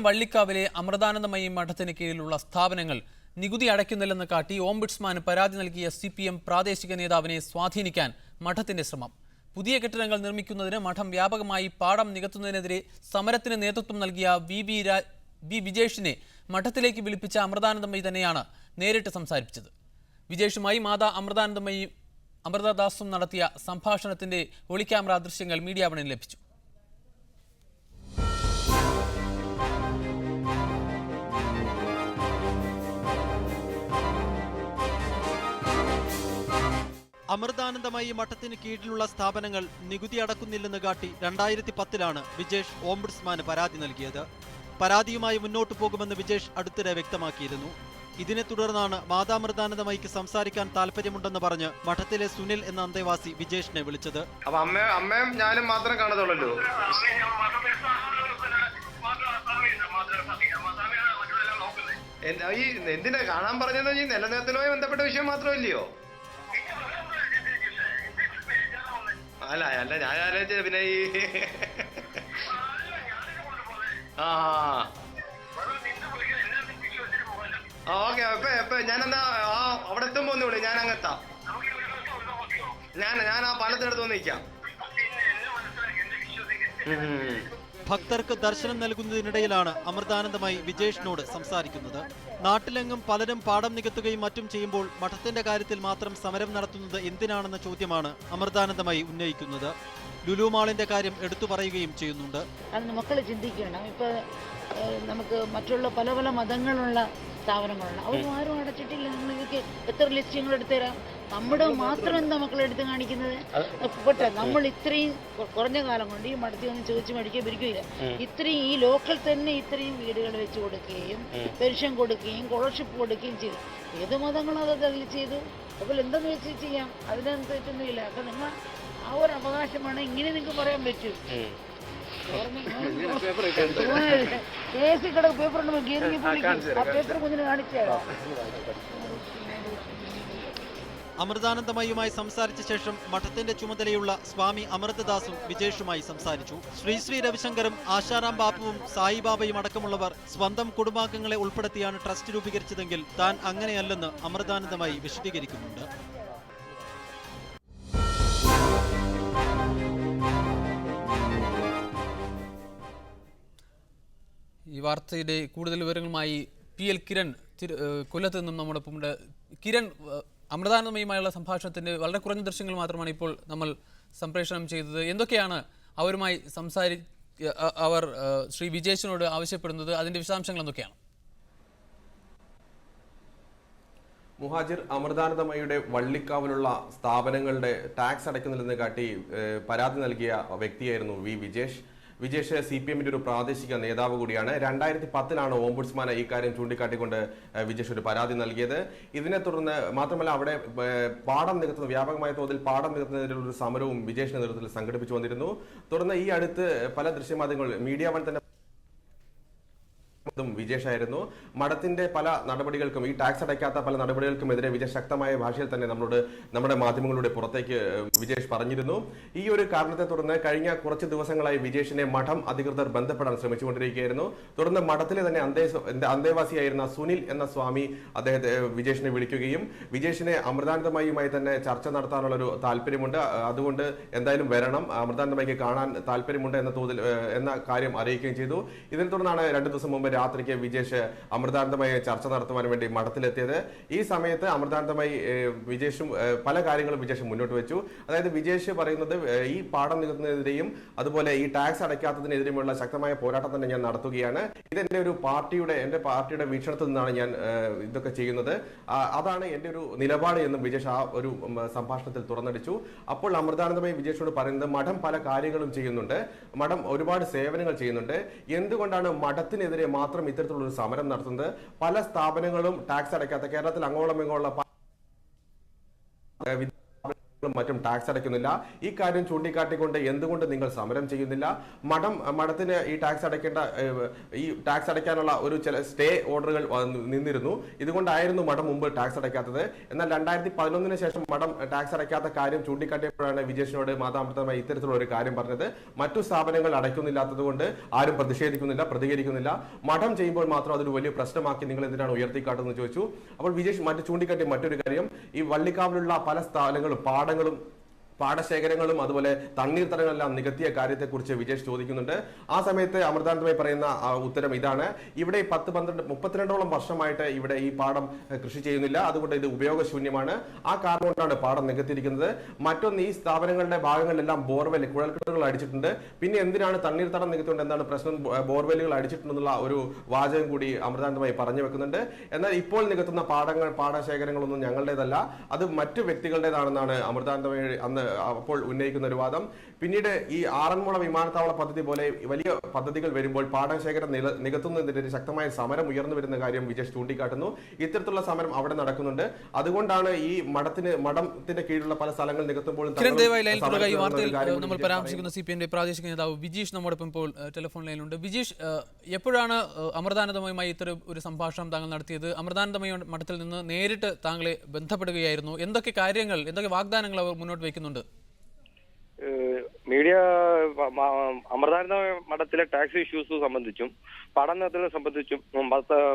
വള്ളിക്കാവിലെ അമൃതാനന്ദമയി മഠത്തിന് കീഴിലുള്ള സ്ഥാപനങ്ങൾ നികുതി അടയ്ക്കുന്നില്ലെന്ന് കാട്ടി ഓംബുഡ്സ്മാന് പരാതി നൽകിയ CPM പ്രാദേശിക നേതാവിനെ സ്വാധീനിക്കാൻ മഠത്തിന്റെ ശ്രമം. പുതിയ കെട്ടിടങ്ങൾ നിർമ്മിക്കുന്നതിന് മഠം വ്യാപകമായി പാടം നികത്തുന്നതിനെതിരെ സമരത്തിന് നേതൃത്വം നൽകിയ വി വിജേഷിനെ മഠത്തിലേക്ക് വിളിപ്പിച്ച അമൃതാനന്ദമയി തന്നെയാണ് നേരിട്ട് സംസാരിപ്പിച്ചത്. വിജേഷുമായി മാതാ അമൃതദാസും നടത്തിയ സംഭാഷണത്തിന്റെ ഒളിക്യാമറ ദൃശ്യങ്ങൾ മീഡിയ വണിന് ലഭിച്ചു. അമൃതാനന്ദമയി മഠത്തിന് കീഴിലുള്ള സ്ഥാപനങ്ങൾ നികുതി അടക്കുന്നില്ലെന്ന് കാട്ടി 2010 വിജേഷ് ഓംബുഡ്സ്മാന് പരാതി നൽകിയത്. പരാതിയുമായി മുന്നോട്ടു പോകുമെന്ന് വിജേഷ് അടുത്തിടെ വ്യക്തമാക്കിയിരുന്നു. ഇതിനെ തുടർന്നാണ് മാതാമൃതാനന്ദമയിക്ക് സംസാരിക്കാൻ താല്പര്യമുണ്ടെന്ന് പറഞ്ഞ് മഠത്തിലെ സുനിൽ എന്ന അന്തേവാസി വിജേഷിനെ വിളിച്ചത്. അമ്മയും ഞാനും മാത്രം കാണത്തുള്ളൂ. എന്തിനാ കാണാൻ പറഞ്ഞത്? ഈ നിലനിർത്തലുമായി ബന്ധപ്പെട്ട വിഷയം മാത്രമല്ലയോ? അല്ല ഞാൻ ആലോചിച്ചത് പിന്നെ ഈ ഓക്കെ എപ്പ ഞാനെന്നാ അവിടെ എത്തുമ്പോ ഒന്ന് വിളി, ഞാൻ അങ്ങെത്താം. ഞാൻ ആ പാലത്തിനടുത്ത് വന്ന് നിൽക്കാം. ഭക്തർക്ക് ദർശനം നൽകുന്നതിനിടയിലാണ് അമൃതാനന്ദമയി വിജേഷിനോട് സംസാരിക്കുന്നത്. നാട്ടിലെങ്ങും പലരും പാടം നികത്തുകയും മറ്റും ചെയ്യുമ്പോൾ മഠത്തിന്റെ കാര്യത്തിൽ മാത്രം സമരം നടത്തുന്നത് എന്തിനാണെന്ന ചോദ്യമാണ് അമൃതാനന്ദമയി ഉന്നയിക്കുന്നത്. ലുലു മാളിന്റെ കാര്യം എടുത്തു പറയുകയും ചെയ്യുന്നുണ്ട്. മക്കൾ ചിന്തിക്കണം, ഇപ്പൊ നമുക്ക് മറ്റുള്ള പല പല മതങ്ങളുള്ള സ്ഥാപനങ്ങളുണ്ട്, അവരും ആരും അടച്ചിട്ടില്ല. നിങ്ങൾക്ക് എത്ര ലിസ്റ്റുകൾ എടുത്തുതരാം? നമ്മുടെ മാത്രം എന്താ മക്കളെടുത്ത് കാണിക്കുന്നത്? പോട്ടെ, നമ്മൾ ഇത്രയും കുറഞ്ഞ കാലം കൊണ്ട് ഈ മടത്തി ഒന്നും ചോദിച്ചു മേടിക്കുകയും പിരിക്കുകയില്ല. ഇത്രയും ഈ ലോക്കൽ തന്നെ ഇത്രയും വീടുകൾ വെച്ച് കൊടുക്കുകയും പെൻഷൻ കൊടുക്കുകയും സ്കോളർഷിപ്പ് കൊടുക്കുകയും ചെയ്തു. ഏത് മതങ്ങളും അതൊക്കെ ചെയ്തു. അപ്പോൾ എന്തെന്ന് വെച്ച് ചെയ്യാം, അതിനനുസരിച്ചൊന്നുമില്ല. അപ്പൊ നിങ്ങൾ ആ ഒരു അവകാശമാണ്, ഇങ്ങനെ നിങ്ങൾക്ക് പറയാൻ പറ്റൂ. അമൃതാനന്ദമയുമായി സംസാരിച്ച ശേഷം മഠത്തിന്റെ ചുമതലയുള്ള സ്വാമി അമൃതദാസും വിജേഷുമായി സംസാരിച്ചു. ശ്രീ രവിശങ്കറും ആശാറാം ബാപ്പുവും സായിബാബയും അടക്കമുള്ളവർ സ്വന്തം കുടുംബാംഗങ്ങളെ ഉൾപ്പെടുത്തിയാണ് ട്രസ്റ്റ് രൂപീകരിച്ചതെങ്കിൽ താൻ അങ്ങനെയല്ലെന്ന് അമൃതാനന്ദമയി വിശദീകരിക്കുന്നുണ്ട്. ഈ വാർത്തയുടെ കൂടുതൽ വിവരങ്ങളുമായി PL കിരൺ കൊല്ലത്ത് നിന്നും നമ്മോടൊപ്പമുണ്ട്. കിരൺ, അമൃതാനന്ദമയുമായുള്ള സംഭാഷണത്തിന്റെ വളരെ കുറഞ്ഞ ദൃശ്യങ്ങൾ മാത്രമാണ് ഇപ്പോൾ നമ്മൾ സംപ്രേഷണം ചെയ്തത്. എന്തൊക്കെയാണ് അവരുമായി അവർ ശ്രീ വിജേഷിനോട് ആവശ്യപ്പെടുന്നത്? അതിന്റെ വിശദാംശങ്ങൾ എന്തൊക്കെയാണ്? മുഹാജിർ, അമൃതാനന്ദമയുടെ വള്ളിക്കാവിലുള്ള സ്ഥാപനങ്ങളുടെ ടാക്സ് അടയ്ക്കുന്നില്ലെന്ന് കാട്ടി പരാതി നൽകിയ വ്യക്തിയായിരുന്നു വിജേഷ്. വിജേഷ് CPMന്റെ ഒരു പ്രാദേശിക നേതാവ് കൂടിയാണ്. 2010 ഓംബുഡ്സ്മാൻ ഈ കാര്യം ചൂണ്ടിക്കാട്ടിക്കൊണ്ട് വിജേഷ് ഒരു പരാതി നൽകിയത്. ഇതിനെ തുടർന്ന് മാത്രമല്ല, അവിടെ പാടം നികത്തുന്ന വ്യാപകമായ തോതിൽ പാടം നികത്തുന്നതിനുള്ള ഒരു സമരവും വിജേഷിന്റെ നേതൃത്വത്തിൽ സംഘടിപ്പിച്ചു വന്നിരുന്നു. തുടർന്ന് ഈ അടുത്ത് പല ദൃശ്യമാധ്യമങ്ങൾ മീഡിയ വൺ തന്നെ വിജേഷായിരുന്നു. മഠത്തിന്റെ പല നടപടികൾക്കും, ഈ ടാക്സ് അടയ്ക്കാത്ത പല നടപടികൾക്കുമെതിരെ വിജേഷ് ശക്തമായ ഭാഷയിൽ തന്നെ നമ്മുടെ മാധ്യമങ്ങളുടെ പുറത്തേക്ക് വിജേഷ് പറഞ്ഞിരുന്നു. ഈ ഒരു കാരണത്തെ തുടർന്ന് കഴിഞ്ഞ കുറച്ച് ദിവസങ്ങളായി വിജേഷിനെ മഠം അധികൃതർ ബന്ധപ്പെടാൻ ശ്രമിച്ചുകൊണ്ടിരിക്കുകയായിരുന്നു. തുടർന്ന് മഠത്തിലെ തന്നെ അന്തേവാസിയായിരുന്ന സുനിൽ എന്ന സ്വാമി അദ്ദേഹത്തെ വിജേഷിനെ വിളിക്കുകയും വിജേഷിനെ അമൃതാനന്ദമയുമായി തന്നെ ചർച്ച നടത്താനുള്ള ഒരു താല്പര്യമുണ്ട്, അതുകൊണ്ട് എന്തായാലും വരണം, അമൃതാനന്ദമയ്ക്ക് കാണാൻ താല്പര്യമുണ്ട് എന്ന കാര്യം അറിയിക്കുകയും ചെയ്തു. ഇതിനെ തുടർന്നാണ് 2 ദിവസം മുമ്പ് രാത്രിക്ക് വിജേഷ് അമൃതാനന്ദമയെ ചർച്ച നടത്തുവാൻ വേണ്ടി മഠത്തിലെത്തിയത്. ഈ സമയത്ത് അമൃതാനന്ദമയി വിജേഷും പല കാര്യങ്ങളും വിജേഷ് മുന്നോട്ട് വെച്ചു. അതായത് വിജേഷ് പറയുന്നത് ഈ പാടം നികത്തുന്നതിനെതിരെയും അതുപോലെ ഈ ടാക്സ് അടയ്ക്കാത്തതിനെതിരെയുമുള്ള ശക്തമായ പോരാട്ടം തന്നെ ഞാൻ നടത്തുകയാണ്. ഇതെന്റെ ഒരു എന്റെ പാർട്ടിയുടെ വീക്ഷണത്തിൽ നിന്നാണ് ഞാൻ ഇതൊക്കെ ചെയ്യുന്നത്, അതാണ് എന്റെ ഒരു നിലപാട് എന്നും വിജേഷ് ആ ഒരു സംഭാഷണത്തിൽ തുറന്നടിച്ചു. അപ്പോൾ അമൃതാനന്ദമയി വിജേഷിനോട് പറയുന്നത് മഠം പല കാര്യങ്ങളും ചെയ്യുന്നുണ്ട്, മഠം ഒരുപാട് സേവനങ്ങൾ ചെയ്യുന്നുണ്ട്, എന്തുകൊണ്ടാണ് മഠത്തിനെതിരെ മാത്രം ഇത്തരത്തിലുള്ള ഒരു സമരം നടത്തുന്നത്? പല സ്ഥാപനങ്ങളും ടാക്സ് അടയ്ക്കാത്ത, കേരളത്തിൽ അങ്ങോളം ഇങ്ങോളം മറ്റും ടാക്സ് അടയ്ക്കുന്നില്ല. ഈ കാര്യം ചൂണ്ടിക്കാട്ടിക്കൊണ്ട് എന്തുകൊണ്ട് നിങ്ങൾ സമരം ചെയ്യുന്നില്ല? മഠത്തിന് ഈ ടാക്സ് അടയ്ക്കാനുള്ള ഒരു ചില സ്റ്റേ ഓർഡറുകൾ നിന്നിരുന്നു. ഇതുകൊണ്ടായിരുന്നു മഠം മുമ്പ് ടാക്സ് അടയ്ക്കാത്തത്. എന്നാൽ 2011 ശേഷം മഠം ടാക്സ് അടയ്ക്കാത്ത കാര്യം ചൂണ്ടിക്കാട്ടിയപ്പോഴാണ് വിജേഷിനോട് മാതാപിതാക്കളുമായി ഇത്തരത്തിലുള്ള ഒരു കാര്യം പറഞ്ഞത്. മറ്റു സ്ഥാപനങ്ങൾ അടയ്ക്കുന്നില്ലാത്തത് കൊണ്ട് ആരും പ്രതികരിക്കുന്നില്ല. മഠം ചെയ്യുമ്പോൾ മാത്രം അതൊരു വലിയ പ്രശ്നമാക്കി നിങ്ങൾ എന്തിനാണ് ഉയർത്തിക്കാട്ടുന്നത് ചോദിച്ചു. അപ്പോൾ വിജേഷ് ചൂണ്ടിക്കാട്ടിയ മറ്റൊരു കാര്യം, ഈ വള്ളിക്കാവിലുള്ള പല സ്ഥലങ്ങളും പാടശേഖരങ്ങളും അതുപോലെ തണ്ണീർത്തടങ്ങളെല്ലാം നികത്തിയ കാര്യത്തെക്കുറിച്ച് വിജേഷ് ചോദിക്കുന്നുണ്ട്. ആ സമയത്ത് അമൃതാനന്ദമായി പറയുന്ന ഉത്തരം ഇതാണ്: ഇവിടെ 32ഓളം വർഷമായിട്ട് ഇവിടെ ഈ പാടം കൃഷി ചെയ്യുന്നില്ല, അതുകൊണ്ട് ഇത് ഉപയോഗശൂന്യമാണ്. ആ കാരണം കൊണ്ടാണ് പാടം നികത്തിയിരിക്കുന്നത്. മറ്റൊന്ന്, ഈ സ്ഥാപനങ്ങളുടെ ഭാഗങ്ങളിലെല്ലാം കുഴൽക്കിണറുകൾ അടിച്ചിട്ടുണ്ട്. പിന്നെ എന്തിനാണ് തണ്ണീർത്തടം നികത്തിക്കൊണ്ട് എന്താണ് പ്രശ്നം? ബോർവെല്ലുകൾ അടിച്ചിട്ടുണ്ടെന്നുള്ള ഒരു വാചകം കൂടി അമൃതാനന്ദമായി പറഞ്ഞു വെക്കുന്നുണ്ട്. എന്നാൽ ഇപ്പോൾ നികത്തുന്ന പാടശേഖരങ്ങളൊന്നും ഞങ്ങളുടേതല്ല, അത് മറ്റു വ്യക്തികളുടേതാണെന്നാണ് അമൃതാനന്ദമായി അന്ന് അപ്പോൾ ഉന്നയിക്കുന്ന ഒരു വാദം. പിന്നീട് ഈ ആറന്മുള വിമാനത്താവള പദ്ധതി പോലെ വലിയ പദ്ധതികൾ വരുമ്പോൾ പാടശേഖരം നികത്തുന്നതിനെതിരെ ശക്തമായ സമരം ഉയർന്നു വരുന്ന കാര്യം വിജേഷ് ചൂണ്ടിക്കാട്ടുന്നു. ഇത്തരത്തിലുള്ള സമരം അവിടെ നടക്കുന്നുണ്ട്. അതുകൊണ്ടാണ് ഈ മഠത്തിന്റെ കീഴിലുള്ള പല സ്ഥലങ്ങൾ നികത്തുമ്പോൾ നമ്മൾ പരാമർശിക്കുന്ന CPM പ്രാദേശിക നേതാവ് വിജീഷ് നമ്മോടൊപ്പം ഇപ്പോൾ ടെലിഫോൺ ലൈനിലുണ്ട്. വിജീഷ്, എപ്പോഴാണ് അമൃതാനന്ദമയുമായി ഇത്തരം ഒരു സംഭാഷണം താങ്കൾ നടത്തിയത്? അമൃതാനന്ദമയ മഠത്തിൽ നിന്ന് നേരിട്ട് താങ്കളെ ബന്ധപ്പെടുകയായിരുന്നു. എന്തൊക്കെ വാഗ്ദാനങ്ങൾ അവർ മുന്നോട്ട് വയ്ക്കുന്നുണ്ട്? മീഡിയ അമൃതാനന്ദ മഠത്തിലെ ടാക്സ് ഇഷ്യൂസ് സംബന്ധിച്ചും പഠനത്തിനെ സംബന്ധിച്ചും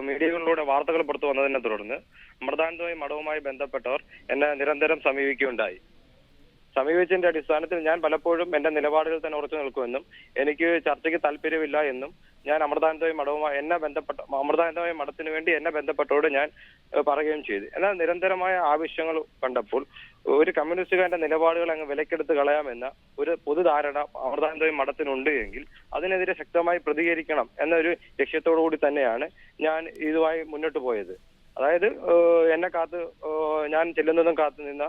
മീഡിയകളിലൂടെ വാർത്തകൾ പുറത്തു വന്നതിനെ തുടർന്ന് അമൃതാനന്ദ മഠവുമായി ബന്ധപ്പെട്ടവർ എന്നെ നിരന്തരം സമീപിച്ചതിന്റെ അടിസ്ഥാനത്തിൽ ഞാൻ പലപ്പോഴും എന്റെ നിലപാടുകൾ തന്നെ ഉറച്ചു നിൽക്കുമെന്നും എനിക്ക് ചർച്ചയ്ക്ക് താല്പര്യമില്ല എന്നും ഞാൻ അമൃതാനന്ദമയ മഠത്തിന് വേണ്ടി എന്നെ ബന്ധപ്പെട്ടവരോട് ഞാൻ പറയുകയും ചെയ്തു. എന്നാൽ നിരന്തരമായ ആവശ്യങ്ങൾ കണ്ടപ്പോൾ ഒരു കമ്മ്യൂണിസ്റ്റുകാരന്റെ നിലപാടുകൾ അങ്ങ് വിലക്കെടുത്ത് കളയാമെന്ന ഒരു പൊതുധാരണ അമൃതാനന്ദമയ മഠത്തിനുണ്ട് എങ്കിൽ അതിനെതിരെ ശക്തമായി പ്രതികരിക്കണം എന്നൊരു ലക്ഷ്യത്തോടു കൂടി തന്നെയാണ് ഞാൻ ഇതുമായി മുന്നോട്ട് പോയത്. അതായത് ഞാൻ ചെല്ലുന്നതും കാത്തു നിന്ന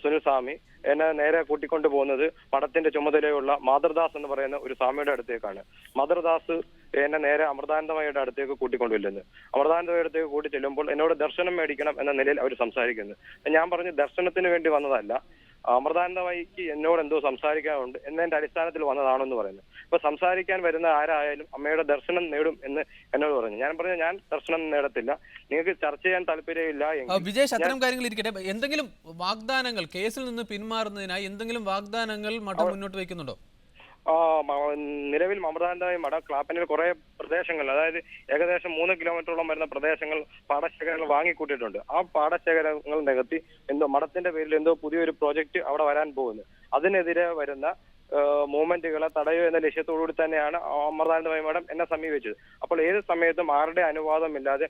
സുനിൽ സ്വാമി എന്നെ നേരെ കൂട്ടിക്കൊണ്ടു പോകുന്നത് മഠത്തിന്റെ ചുമതലയുള്ള മാതൃദാസ് എന്ന് പറയുന്ന ഒരു സ്വാമിയുടെ അടുത്തേക്കാണ്. മാതൃദാസ് എന്നെ നേരെ അമൃതാനന്ദമയുടെ അടുത്തേക്ക് കൂട്ടിക്കൊണ്ടുവരുന്നത്. അമൃതാനന്ദമയുടെ അടുത്തേക്ക് കൂട്ടി ചെല്ലുമ്പോൾ എന്നോട് ദർശനം മേടിക്കണം എന്ന നിലയിൽ അവർ സംസാരിക്കുന്നത്. ഞാൻ പറഞ്ഞു, ദർശനത്തിന് വേണ്ടി വന്നതല്ല, അമൃതാനന്ദമയ്ക്ക് എന്നോട് എന്തോ സംസാരിക്കാനുണ്ട് എന്നതിന്റെ അടിസ്ഥാനത്തിൽ വന്നതാണെന്ന് പറയുന്നത്. അപ്പൊ സംസാരിക്കാൻ വരുന്ന ആരായാലും അമ്മയുടെ ദർശനം നേടും എന്ന് എന്നോട് പറഞ്ഞു. ഞാൻ പറഞ്ഞു, ഞാൻ ദർശനം നേടത്തില്ല, നിങ്ങൾക്ക് ചർച്ച ചെയ്യാൻ താല്പര്യമില്ല എങ്കിൽ. വിജേഷ്, അത്തരം കാര്യങ്ങൾ ഇരിക്കട്ടെ, എന്തെങ്കിലും വാഗ്ദാനങ്ങൾ, കേസിൽ നിന്ന് പിന്മാറുന്നതിനായി എന്തെങ്കിലും വാഗ്ദാനങ്ങൾ മഠം മുന്നോട്ട് വയ്ക്കുന്നുണ്ടോ? നിലവിൽ അമൃതാനന്ദമയ മഠം ക്ലാപ്പനിൽ കുറെ പ്രദേശങ്ങൾ, അതായത് ഏകദേശം 3 കിലോമീറ്ററോളം വരുന്ന പ്രദേശങ്ങൾ പാടശേഖരങ്ങൾ വാങ്ങിക്കൂട്ടിയിട്ടുണ്ട്. ആ പാടശേഖരങ്ങൾ നികത്തി മഠത്തിന്റെ പേരിൽ എന്തോ പുതിയൊരു പ്രോജക്റ്റ് അവിടെ വരാൻ പോകുന്നു. അതിനെതിരെ വരുന്ന മൂവ്മെന്റുകളെ തടയുക എന്ന ലക്ഷ്യത്തോടുകൂടി തന്നെയാണ് അമൃതാനന്ദമയ മഠം എന്നെ സമീപിച്ചത്. അപ്പോൾ ഏത് സമയത്തും ആരുടെ അനുവാദമില്ലാതെ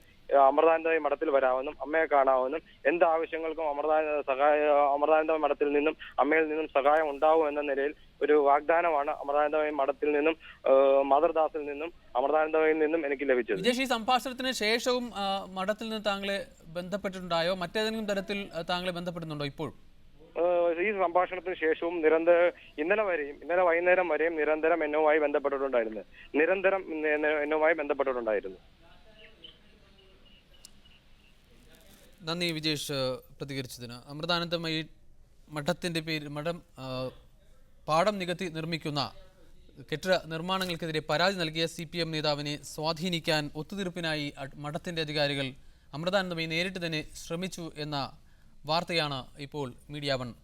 അമൃതാനന്ദമയ മഠത്തിൽ വരാമെന്നും അമ്മയെ കാണാമെന്നും എന്താവശ്യങ്ങൾക്കും അമൃതാനന്ദമയ മഠത്തിൽ നിന്നും അമ്മയിൽ നിന്നും സഹായം ഉണ്ടാവും എന്ന നിലയിൽ ഒരു വാഗ്ദാനമാണ് അമൃതാനന്ദമയ മഠത്തിൽ നിന്നും മാതൃദാസിൽ നിന്നും അമൃതാനന്ദമയിൽ നിന്നും എനിക്ക് ലഭിച്ചത്. വിജേഷ്, ഈ സംഭാഷണത്തിന് ശേഷവും മഠത്തിൽ നിന്ന് താങ്കളെ ബന്ധപ്പെട്ടിട്ടുണ്ടായോ? മറ്റേതെങ്കിലും തരത്തിൽ താങ്കളെ ബന്ധപ്പെടുന്നുണ്ടോ ഇപ്പോൾ? ഈ സംഭാഷണത്തിന് ശേഷവും ഇന്നലെ വൈകുന്നേരം വരെയും നിരന്തരം എന്നുമായി ബന്ധപ്പെട്ടിട്ടുണ്ടായിരുന്നു. നന്ദി വിജേഷ് പ്രതികരിച്ചതിന്. അമൃതാനന്ദമയി മഠത്തിന്റെ മഠം പാടം നികത്തി നിർമ്മിക്കുന്ന കെട്ടിട നിർമ്മാണങ്ങൾക്കെതിരെ പരാതി നൽകിയ CPM നേതാവിനെ സ്വാധീനിക്കാൻ ഒത്തുതീർപ്പിനായി മഠത്തിന്റെ അധികാരികൾ അമൃതാനന്ദമയി നേരിട്ട് തന്നെ ശ്രമിച്ചു എന്ന വാർത്തയാണ് ഇപ്പോൾ മീഡിയ 1